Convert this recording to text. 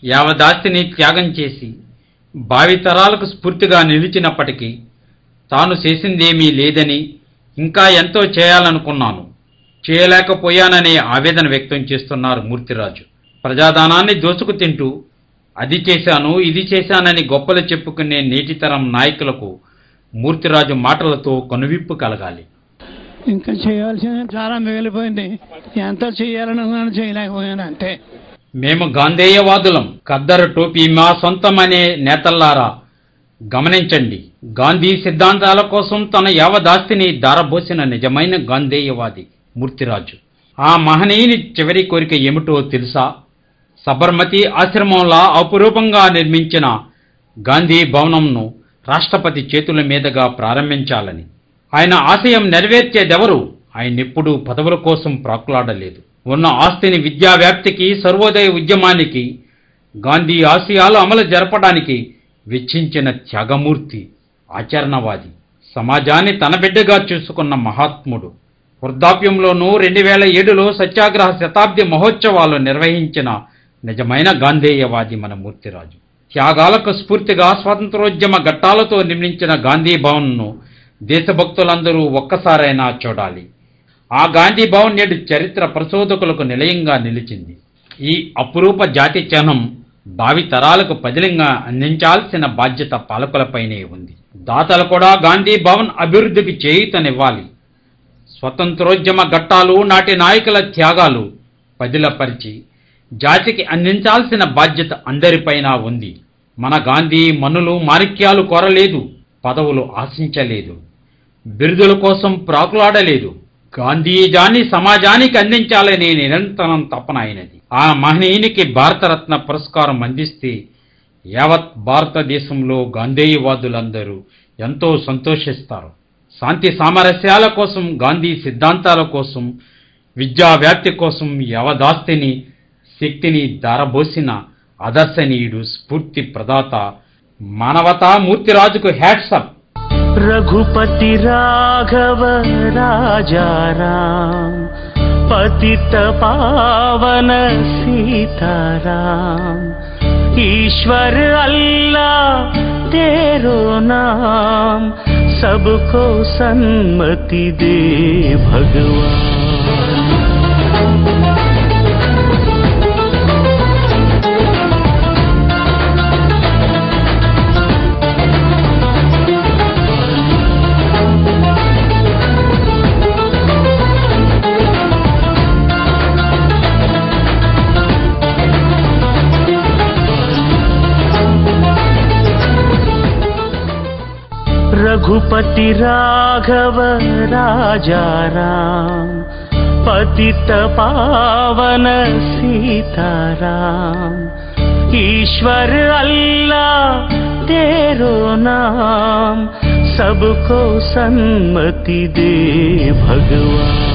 యావదాస్తిని త్యాగం చేసి భావితరాలకు స్ఫూర్తిగా నిలిచినప్పటికీ తాను చేసిందేమీ లేదని, ఇంకా ఎంతో చేయాలనుకున్నాను, చేయలేకపోయాననే ఆవేదన వ్యక్తం చేస్తున్నారు మూర్తిరాజు. ప్రజాదానాన్ని దోచుకు తింటూ అది చేశాను ఇది చేశానని గొప్పలు చెప్పుకునే నేటితరం నాయకులకు మూర్తిరాజు మాటలతో కనువిప్పు కలగాలి. ఇంకా చేయాల్సింది చాలా మిగిలిపోయింది, ఎంతో చేయాలనుకున్నాను చేయలేకపోయాను అంతే. మేము గాంధేయవాదులం, ఖద్దరు టోపీ మా సొంతమనే నేతల్లారా గమనించండి. గాంధీ సిద్ధాంతాల కోసం తన యావదాస్తిని దారబోసిన నిజమైన గాంధేయవాది మూర్తిరాజు. ఆ మహనీయుని చివరి కోరిక ఏమిటో తెలుసా? సబర్మతి ఆశ్రమంలా అపురూపంగా నిర్మించిన గాంధీ భవనంను రాష్ట్రపతి చేతుల మీదుగా ప్రారంభించాలని. ఆయన ఆశయం నెరవేర్చేదెవరు? ఆయనెప్పుడూ పదవుల కోసం ప్రాకులాడలేదు. ఉన్న ఆస్తిని విద్యా వ్యాప్తికి, సర్వోదయ ఉద్యమానికి, గాంధీ ఆశయాలు అమలు జరపడానికి వెచ్చించిన త్యాగమూర్తి, ఆచరణవాది, సమాజాన్ని తన బిడ్డగా చూసుకున్న మహాత్ముడు. వృద్ధాప్యంలోనూ 2007లో సత్యాగ్రహ శతాబ్ది మహోత్సవాలు నిర్వహించిన నిజమైన గాంధేయవాది మన మూర్తిరాజు. త్యాగాలకు స్ఫూర్తిగా స్వాతంత్రోద్యమ ఘట్టాలతో నిర్మించిన గాంధీ భవన్ను దేశభక్తులందరూ ఒక్కసారైనా చూడాలి. ఆ గాంధీ భవన్ నేడు చరిత్ర పరిశోధకులకు నిలయంగా నిలిచింది. ఈ అపురూప జాతి చిహ్నం భావి తరాలకు పదిలంగా అందించాల్సిన బాధ్యత పాలకులపైనే ఉంది. దాతలు కూడా గాంధీ భవన్ అభివృద్ధికి చేయూతనివ్వాలి. స్వతంత్రోద్యమ ఘట్టాలు, నాటి నాయకుల త్యాగాలు పదిలపరిచి జాతికి అందించాల్సిన బాధ్యత అందరిపైన ఉంది. మన గాంధీ మనులు మాణిక్యాలు కోరలేదు, పదవులు ఆశించలేదు, బిరుదుల కోసం ప్రాకులాడలేదు. గాంధీజాన్ని సమాజానికి అందించాలనే నిరంతరం తపన అయినది. ఆ మహనీయునికి భారతరత్న పురస్కారం అందిస్తే యావత్ భారతదేశంలో గాంధేయవాదులందరూ ఎంతో సంతోషిస్తారు. శాంతి సామరస్యాల కోసం, గాంధీ సిద్ధాంతాల కోసం, విద్యా వ్యాప్తి కోసం యావదాస్తిని, శక్తిని దారబోసిన ఆదర్శనీయుడు, స్ఫూర్తి ప్రదాత, మానవతా మూర్తిరాజుకు హ్యాట్సప్. रघुपति राघव राजा राम, पतित पावन सीताराम, ईश्वर अल्लाह तेरो नाम, सबको सन्मति दे भगवान। रघुपति राघव राजा राम, पतित पावन सीताराम, ईश्वर अल्लाह तेरो नाम, सबको सन्मति दे भगवान।